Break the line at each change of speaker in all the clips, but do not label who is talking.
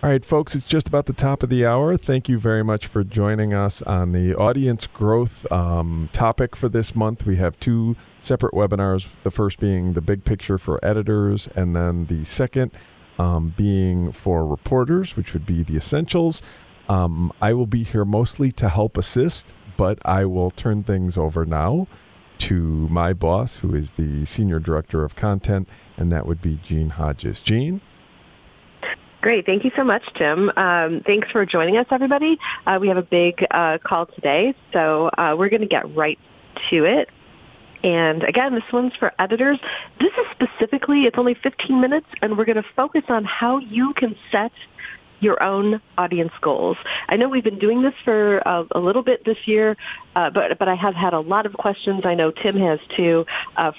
All right, folks, it's just about the top of the hour. Thank you very much for joining us on the audience growth topic for this month. We have two separate webinars, the first being the big picture for editors, and then the second being for reporters, which would be the essentials. I will be here mostly to help assist, but I will turn things over now to my boss, who is the Senior Director of Content, and that would be Jean Hodges. Jean?
Great. Thank you so much, Jim. Thanks for joining us, everybody. We have a big call today, so we're going to get right to it. And again, this one's for editors. This is specifically, it's only 15 minutes, and we're going to focus on how you can set your own audience goals. I know we've been doing this for a little bit this year, but I have had a lot of questions. I know Tim has too,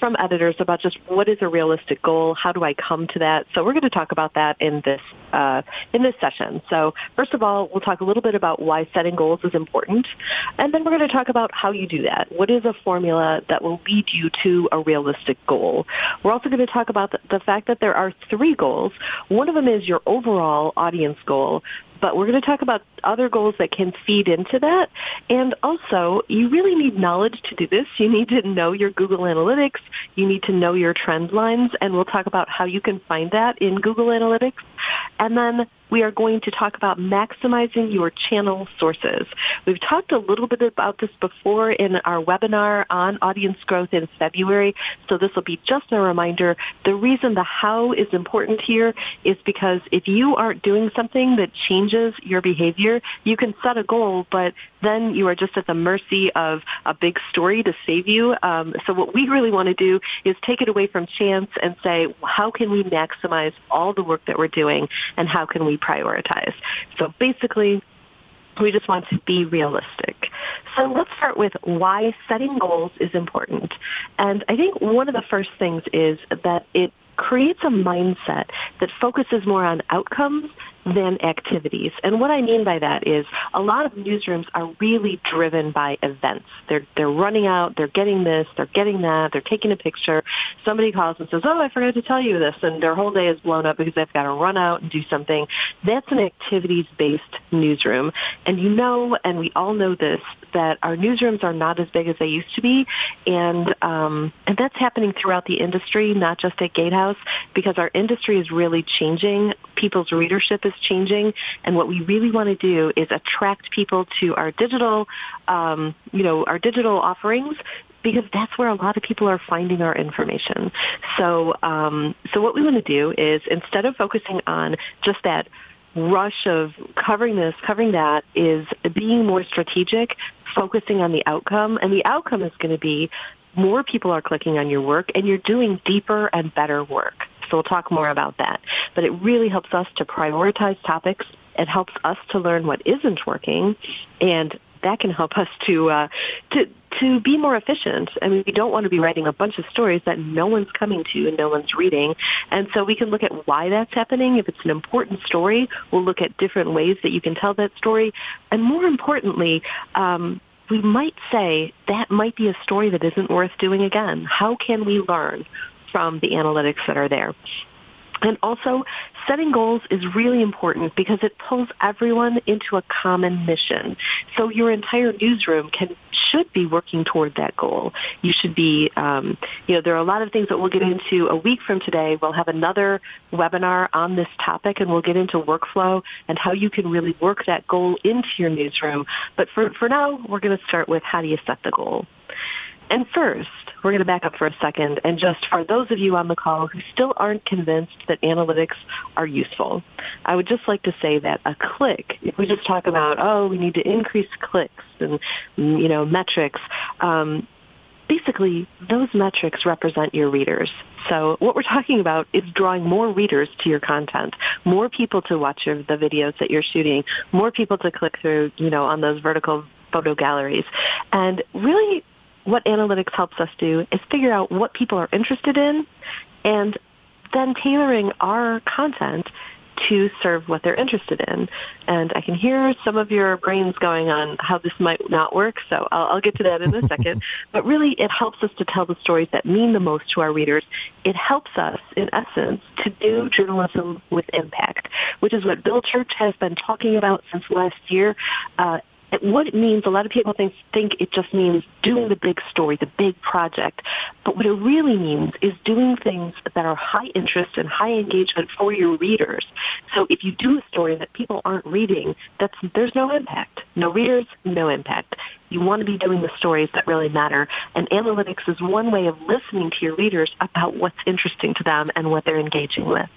from editors about just what is a realistic goal? How do I come to that? So we're going to talk about that in this session. So first of all, we'll talk a little bit about why setting goals is important, and then we're going to talk about how you do that. What is a formula that will lead you to a realistic goal? We're also going to talk about the fact that there are 3 goals. One of them is your overall audience goal, but we're going to talk about other goals that can feed into that. And also, you really need knowledge to do this. You need to know your Google Analytics. You need to know your trend lines, and we'll talk about how you can find that in Google Analytics. And then we are going to talk about maximizing your channel sources. We've talked a little bit about this before in our webinar on audience growth in February, so this will be just a reminder. The reason the how is important here is because if you aren't doing something that changes your behavior, you can set a goal, but then you are just at the mercy of a big story to save you. So what we really want to do is take it away from chance and say, how can we maximize all the work that we're doing, and how can we prioritize? So basically, we just want to be realistic. So let's start with why setting goals is important. And I think one of the first things is that it creates a mindset that focuses more on outcomes than activities. And what I mean by that is a lot of newsrooms are really driven by events. They're running out, they're getting this, they're getting that, they're taking a picture. Somebody calls and says, oh, I forgot to tell you this, and their whole day is blown up because they've got to run out and do something. That's an activities-based newsroom. And you know, and we all know this, that our newsrooms are not as big as they used to be, and that's happening throughout the industry, not just at Gatehouse, because our industry is really changing. People's readership is changing, and what we really want to do is attract people to our digital, our digital offerings, because that's where a lot of people are finding our information. So what we want to do is, instead of focusing on just that rush of covering this, covering that, is being more strategic, focusing on the outcome, and the outcome is going to be more people are clicking on your work, and you're doing deeper and better work. So we'll talk more about that. But it really helps us to prioritize topics. It helps us to learn what isn't working, and that can help us to be more efficient. I mean, we don't want to be writing a bunch of stories that no one's coming to and no one's reading. And so we can look at why that's happening. If it's an important story, we'll look at different ways that you can tell that story. And more importantly, we might say that might be a story that isn't worth doing again. How can we learn from the analytics that are there? And also, setting goals is really important because it pulls everyone into a common mission. So your entire newsroom should be working toward that goal. You should be, there are a lot of things that we'll get into a week from today. We'll have another webinar on this topic, and we'll get into workflow and how you can really work that goal into your newsroom. But for now, we're going to start with how do you set the goal. And first, we're going to back up for a second, and just for those of you on the call who still aren't convinced that analytics are useful, I would just like to say that a click, if we just talk about, we need to increase clicks and, metrics, basically those metrics represent your readers. So what we're talking about is drawing more readers to your content, more people to watch the videos that you're shooting, more people to click through, on those vertical photo galleries. And really, what analytics helps us do is figure out what people are interested in, and then tailoring our content to serve what they're interested in. And I can hear some of your brains going on how this might not work, so I'll get to that in a second. But really, it helps us to tell the stories that mean the most to our readers. It helps us, in essence, to do journalism with impact, which is what Bill Church has been talking about since last year. What it means, a lot of people think it just means doing the big story, the big project. But what it really means is doing things that are high interest and high engagement for your readers. So if you do a story that people aren't reading, there's no impact. No readers, no impact. You want to be doing the stories that really matter. And analytics is one way of listening to your readers about what's interesting to them and what they're engaging with.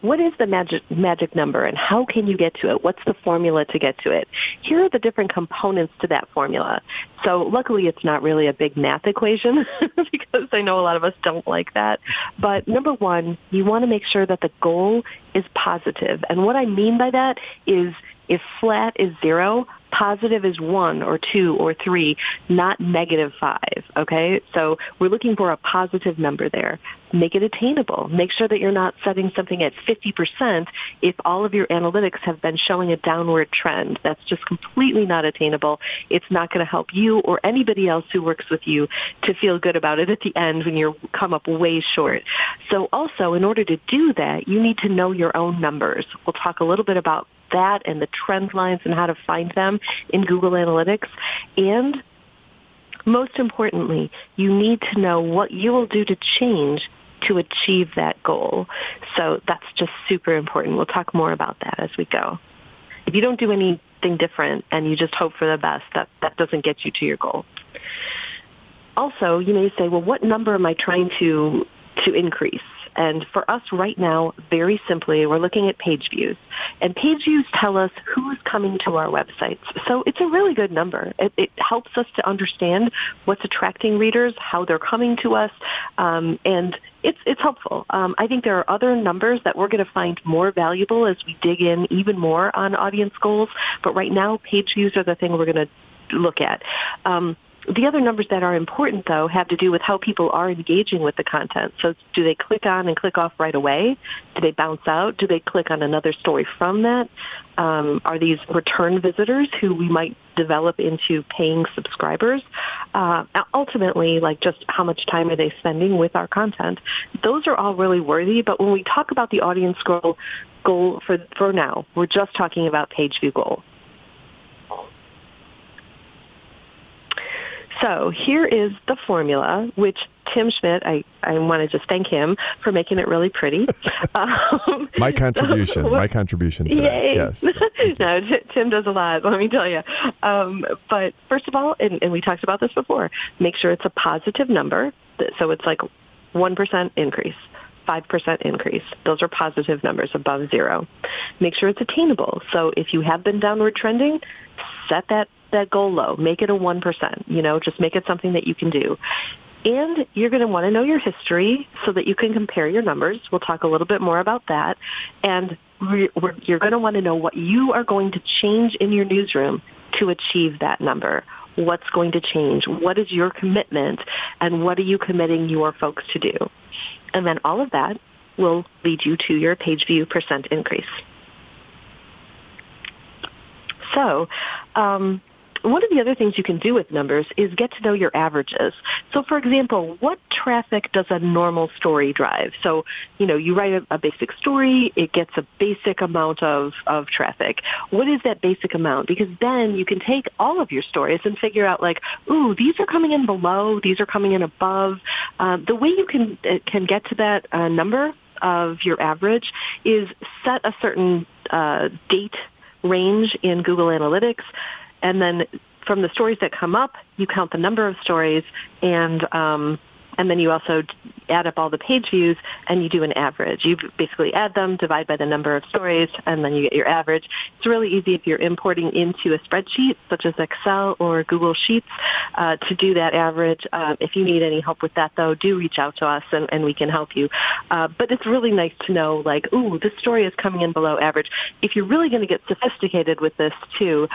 What is the magic number, and how can you get to it? What's the formula to get to it? Here are the different components to that formula. So luckily, it's not really a big math equation because I know a lot of us don't like that. But number one, you want to make sure that the goal is positive. And what I mean by that is if flat is 0, positive is 1 or 2 or 3, not -5, okay? So we're looking for a positive number there. Make it attainable. Make sure that you're not setting something at 50% if all of your analytics have been showing a downward trend. That's just completely not attainable. It's not going to help you or anybody else who works with you to feel good about it at the end when you come up way short. So also, in order to do that, you need to know your own numbers. We'll talk a little bit about that and the trend lines and how to find them in Google Analytics. And most importantly, you need to know what you will do to change to achieve that goal. So that's just super important. We'll talk more about that as we go. If you don't do anything different and you just hope for the best, that doesn't get you to your goal. Also, you may say, well, what number am I trying to increase? And for us right now, very simply, we're looking at page views. And page views tell us who's coming to our websites. So it's a really good number. It helps us to understand what's attracting readers, how they're coming to us, and it's helpful. I think there are other numbers that we're going to find more valuable as we dig in even more on audience goals. But right now, page views are the thing we're going to look at. The other numbers that are important, though, have to do with how people are engaging with the content. So do they click on and click off right away? Do they bounce out? Do they click on another story from that? Are these return visitors who we might develop into paying subscribers? Ultimately, like just how much time are they spending with our content? Those are all really worthy, but when we talk about the audience goal for now, we're just talking about page view goal. So here is the formula, which Tim Schmidt, I want to just thank him for making it really pretty.
My contribution to that, yes.
No, Tim does a lot, let me tell you. But first of all, and we talked about this before, make sure it's a positive number. So it's like 1% increase. 5% increase. Those are positive numbers above 0. Make sure it's attainable. So if you have been downward trending, set that goal low. Make it a 1%. Just make it something that you can do. And you're going to want to know your history so that you can compare your numbers. We'll talk a little bit more about that. And you're going to want to know what you are going to change in your newsroom to achieve that number. What's going to change? What is your commitment? And what are you committing your folks to do? And then all of that will lead you to your page view % increase. So, one of the other things you can do with numbers is get to know your averages. So, for example, what traffic does a normal story drive? So, you write a basic story, it gets a basic amount of traffic. What is that basic amount? Because then you can take all of your stories and figure out, like, ooh, these are coming in below, these are coming in above. The way you can get to that number of your average is set a certain date range in Google Analytics. And then from the stories that come up, you count the number of stories, and then you also add up all the page views, and you do an average. You basically add them, divide by the number of stories, and then you get your average. It's really easy if you're importing into a spreadsheet, such as Excel or Google Sheets, to do that average. If you need any help with that, though, do reach out to us, and we can help you. But it's really nice to know, like, ooh, this story is coming in below average. If you're really going to get sophisticated with this, too,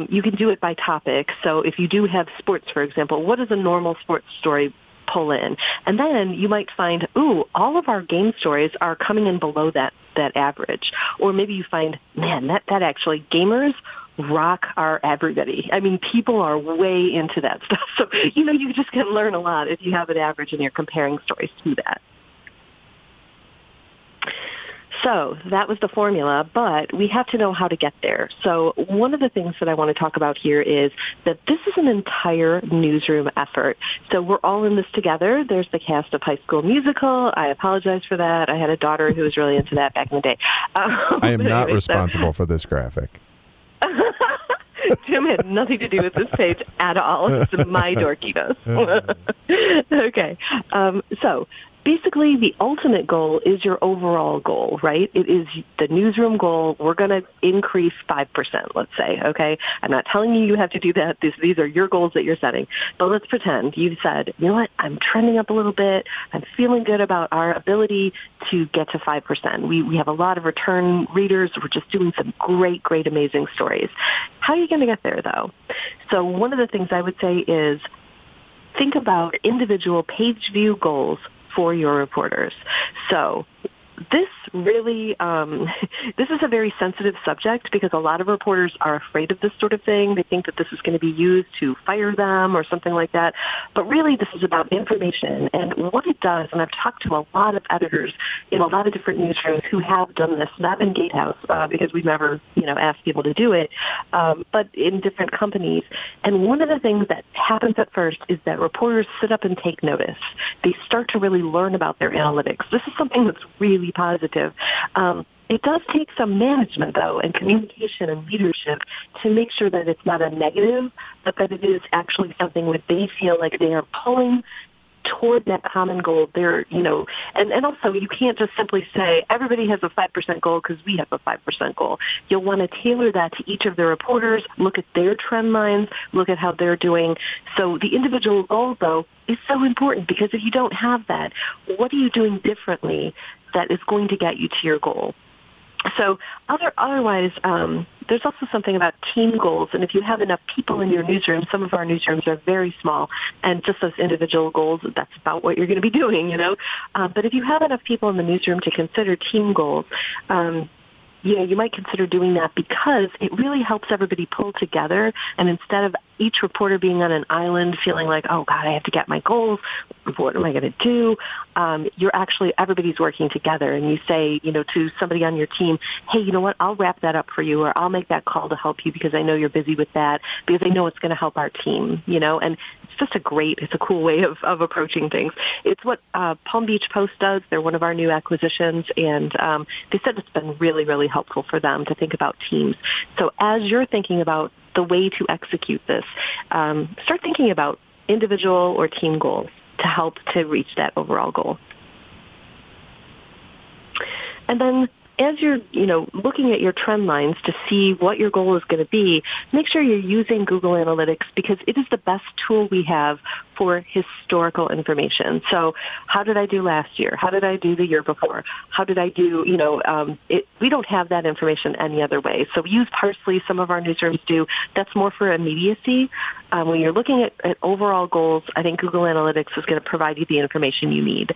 you can do it by topic. So if you do have sports, for example, what does a normal sports story pull in. And then you might find, ooh, all of our game stories are coming in below that average. Or maybe you find, man, that actually gamers rock our everybody. I mean, people are way into that stuff. So, you just can learn a lot if you have an average and you're comparing stories to that. So that was the formula, but we have to know how to get there. So one of the things that I want to talk about here is that this is an entire newsroom effort. So we're all in this together. There's the cast of High School Musical. I apologize for that. I had a daughter who was really into that back in the day.
I am not responsible for this graphic.
Tim had nothing to do with this page at all. It's my dorkiness. Okay. So basically, the ultimate goal is your overall goal, right? It is the newsroom goal. We're going to increase 5%, let's say, okay? I'm not telling you have to do that. These are your goals that you're setting. But let's pretend you've said, you know what, I'm trending up a little bit. I'm feeling good about our ability to get to 5%. We have a lot of return readers. We're just doing some great, amazing stories. How are you going to get there, though? So one of the things I would say is think about individual page view goals for your reporters. So this really, this is a very sensitive subject because a lot of reporters are afraid of this sort of thing. They think that this is going to be used to fire them or something like that. But really, this is about information. And what it does, and I've talked to a lot of editors in a lot of different newsrooms who have done this, not in Gatehouse because we've never, asked people to do it, but in different companies. And one of the things that happens at first is that reporters sit up and take notice. They start to really learn about their analytics. This is something that's really positive. It does take some management, though, and communication and leadership to make sure that it's not a negative, but that it is actually something that they feel like they are pulling toward that common goal. They're, and also you can't just simply say everybody has a 5% goal because we have a 5% goal. You'll want to tailor that to each of the reporters, look at their trend lines, look at how they're doing. So the individual goal, though, is so important because if you don't have that, what are you doing differently that is going to get you to your goal? So otherwise, there's also something about team goals. And if you have enough people in your newsroom, some of our newsrooms are very small, and just those individual goals, that's about what you're going to be doing, But if you have enough people in the newsroom to consider team goals, you might consider doing that because it really helps everybody pull together. And instead of each reporter being on an island feeling like, oh, God, I have to get my goals. What am I going to do? Everybody's working together. And you say, to somebody on your team, hey, you know what? I'll wrap that up for you, or I'll make that call to help you because I know you're busy with that, because I know it's going to help our team, and it's just it's a cool way of approaching things. It's what Palm Beach Post does. They're one of our new acquisitions, and they said it's been really, really helpful for them to think about teams. So as you're thinking about the way to execute this, start thinking about individual or team goals to help to reach that overall goal. And then as you're, looking at your trend lines to see what your goal is going to be, make sure you're using Google Analytics because it is the best tool we have for historical information. So how did I do last year? How did I do the year before? How did I do, we don't have that information any other way. So we use Parsley. Some of our newsrooms do. That's more for immediacy. When you're looking at overall goals, I think Google Analytics is going to provide you the information you need.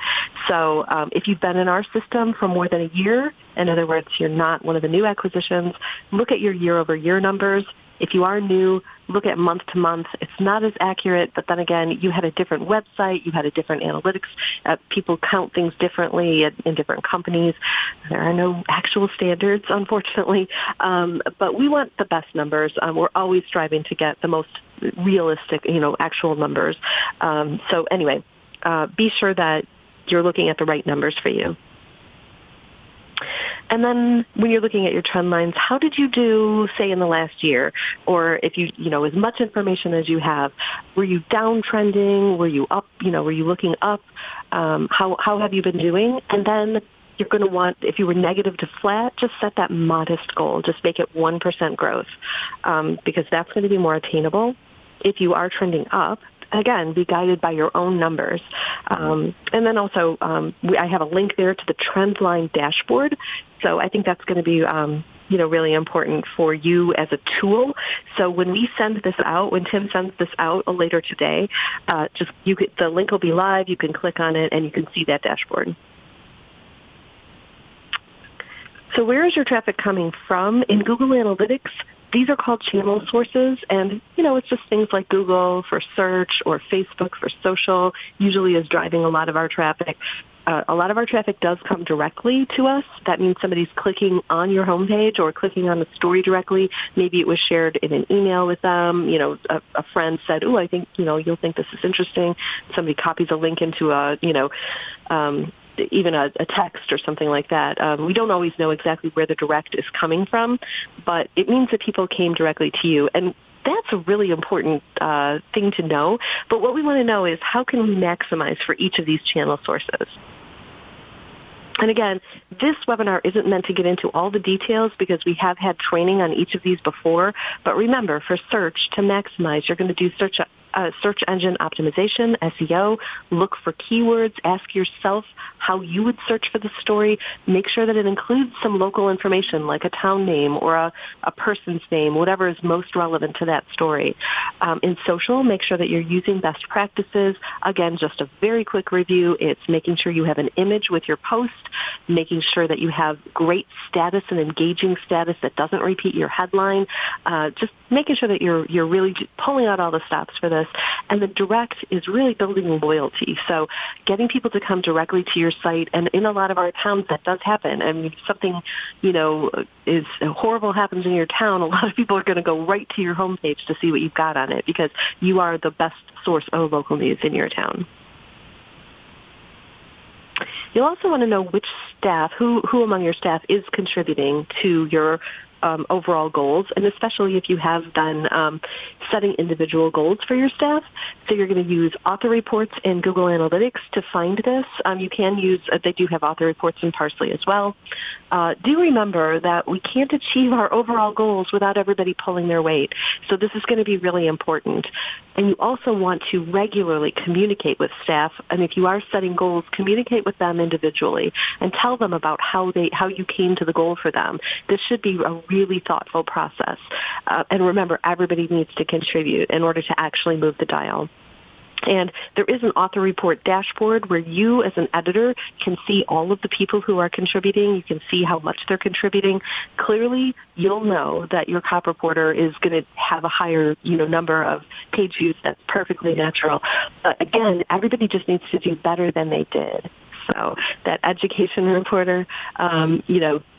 So if you've been in our system for more than a year, in other words, you're not one of the new acquisitions, look at your year-over-year numbers. If you are new, look at month-to-month. It's not as accurate, but then again, you had a different website, you had a different analytics. People count things differently in different companies. There are no actual standards, unfortunately, but we want the best numbers. We're always striving to get the most realistic, actual numbers. So anyway, be sure that you're looking at the right numbers for you. And then when you're looking at your trend lines, how did you do, say, in the last year? Or if you as much information as you have, were you downtrending? Were you up? Were you looking up? How have you been doing? And then you're going to want, if you were negative to flat, just set that modest goal. Just make it 1% growth because that's going to be more attainable. If you are trending up, again, be guided by your own numbers. And then also, I have a link there to the trend line dashboard. So I think that's going to be, really important for you as a tool. So when we send this out, when Tim sends this out later today, the link will be live. You can click on it and you can see that dashboard. So where is your traffic coming from? In Google Analytics, these are called channel sources, and, it's just things like Google for search or Facebook for social usually is driving a lot of our traffic. A lot of our traffic does come directly to us. That means somebody's clicking on your homepage or clicking on the story directly. Maybe it was shared in an email with them. A friend said, "Oh, I think, you'll think this is interesting." Somebody copies a link into even a text or something like that. We don't always know exactly where the direct is coming from, but it means that people came directly to you. And that's a really important thing to know. But what we want to know is how can we maximize for each of these channel sources? And again, this webinar isn't meant to get into all the details because we have had training on each of these before. But remember, for search, to maximize, you're going to do search engine optimization, SEO, look for keywords, ask yourself how you would search for the story, make sure that it includes some local information like a town name or a person's name, whatever is most relevant to that story. In social, make sure that you're using best practices. Again, just a very quick review. It's making sure you have an image with your post, making sure that you have great status and engaging status that doesn't repeat your headline, just making sure that you're really pulling out all the stops for this. And the direct is really building loyalty. So getting people to come directly to your site. And in a lot of our towns, that does happen. I mean, if something, is horrible happens in your town, a lot of people are going to go right to your homepage to see what you've got on it because you are the best source of local news in your town. You'll also want to know which staff, who among your staff is contributing to your overall goals, and especially if you have done setting individual goals for your staff. So you're going to use author reports in Google Analytics to find this. You can use, they do have author reports in Parsley as well. Do remember that we can't achieve our overall goals without everybody pulling their weight. So this is going to be really important. And you also want to regularly communicate with staff. And if you are setting goals, communicate with them individually and tell them about how you came to the goal for them. This should be a really thoughtful process. And remember, everybody needs to contribute in order to actually move the dial. And there is an author report dashboard where you as an editor can see all of the people who are contributing. You can see how much they're contributing. Clearly, you'll know that your cop reporter is going to have a higher, number of page views. That's perfectly natural. But again, everybody just needs to do better than they did. So that education reporter,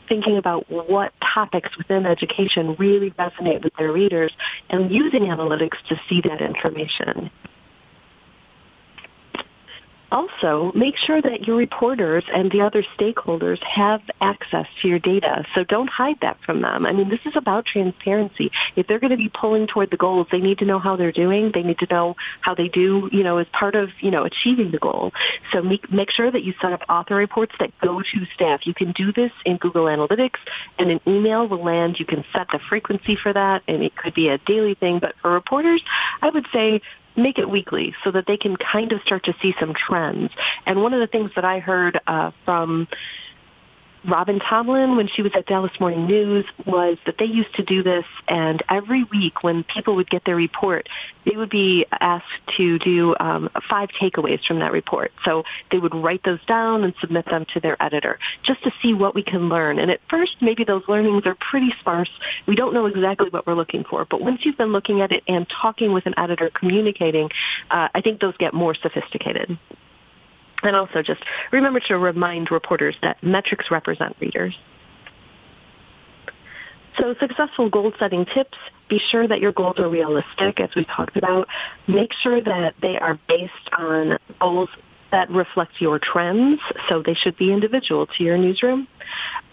thinking about what topics within education really resonate with their readers and using analytics to see that information. Also, make sure that your reporters and the other stakeholders have access to your data. So don't hide that from them. I mean, this is about transparency. If they're going to be pulling toward the goals, they need to know how they're doing. They need to know how they do, as part of, achieving the goal. So make sure that you set up author reports that go to staff. You can do this in Google Analytics, and an email will land. You can set the frequency for that, and it could be a daily thing. But for reporters, I would say make it weekly so that they can kind of start to see some trends. And one of the things that I heard from Robin Tomlin when she was at Dallas Morning News was that they used to do this, and every week when people would get their report, they would be asked to do 5 takeaways from that report. So they would write those down and submit them to their editor just to see what we can learn. And at first, maybe those learnings are pretty sparse. We don't know exactly what we're looking for. But once you've been looking at it and talking with an editor, communicating, I think those get more sophisticated. And also just remember to remind reporters that metrics represent readers. So successful goal-setting tips, be sure that your goals are realistic, as we talked about. Make sure that they are based on goals that reflect your trends, so they should be individual to your newsroom.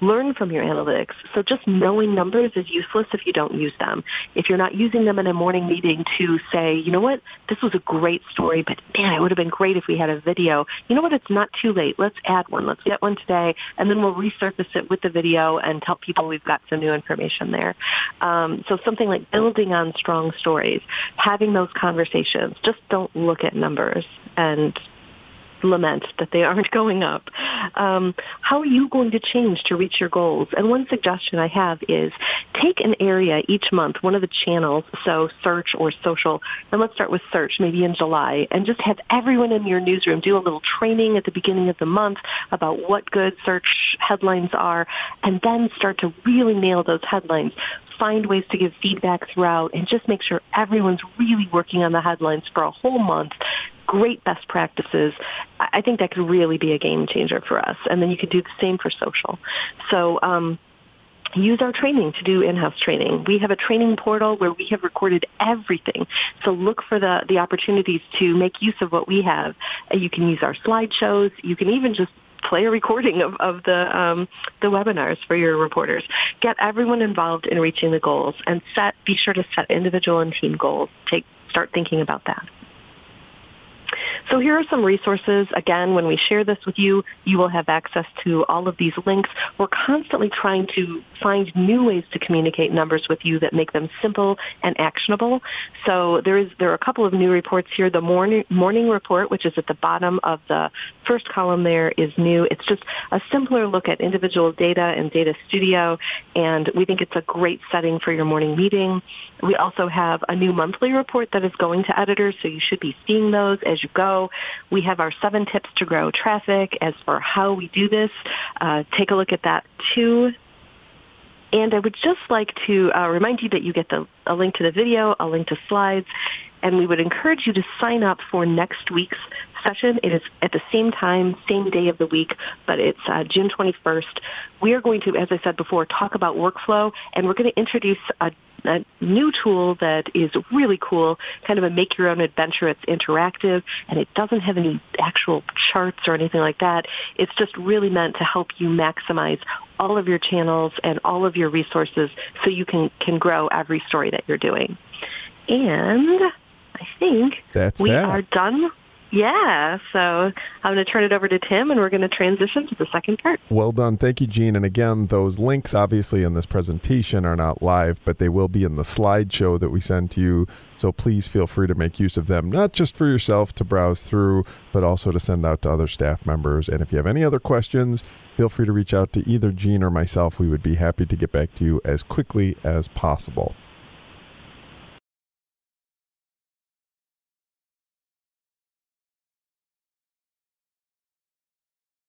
Learn from your analytics. So just knowing numbers is useless if you don't use them. If you're not using them in a morning meeting to say, you know what, this was a great story, but man, it would have been great if we had a video. You know what, it's not too late. Let's add one. Let's get one today, and then we'll resurface it with the video and tell people we've got some new information there. So something like building on strong stories, having those conversations. Just don't look at numbers and lament that they aren't going up. How are you going to change to reach your goals? And one suggestion I have is take an area each month, one of the channels, so search or social, and let's start with search, maybe in July, and just have everyone in your newsroom do a little training at the beginning of the month about what good search headlines are, and then start to really nail those headlines. Find ways to give feedback throughout and just make sure everyone's really working on the headlines for a whole month. Great best practices. I think that could really be a game changer for us. And then you could do the same for social. So use our training to do in-house training. We have a training portal where we have recorded everything. So look for the opportunities to make use of what we have. You can use our slideshows. You can even just play a recording of the webinars for your reporters. Get everyone involved in reaching the goals, and be sure to set individual and team goals. Start thinking about that. So here are some resources. Again, when we share this with you, you will have access to all of these links. We're constantly trying to find new ways to communicate numbers with you that make them simple and actionable. So there are a couple of new reports here. The morning report, which is at the bottom of the first column there, is new. It's just a simpler look at individual data and Data Studio, and we think it's a great setting for your morning meeting. We also have a new monthly report that is going to editors, so you should be seeing those as you go. We have our 7 tips to grow traffic. As for how we do this, take a look at that too. And I would just like to remind you that you get a link to the video, a link to slides, and we would encourage you to sign up for next week's session. It is at the same time, same day of the week, but it's June 21st. We are going to, as I said before, talk about workflow, and we're going to introduce a new tool that is really cool, kind of a make-your-own-adventure. It's interactive, and it doesn't have any actual charts or anything like that. It's just really meant to help you maximize all of your channels and all of your resources so you can grow every story that you're doing. And I think we are done. Yeah, so I'm going to turn it over to Tim, and we're going to transition to the second part.
Well done. Thank you, Jean. And again, those links obviously in this presentation are not live, but they will be in the slideshow that we send to you. So please feel free to make use of them, not just for yourself to browse through, but also to send out to other staff members. And if you have any other questions, feel free to reach out to either Jean or myself. We would be happy to get back to you as quickly as possible.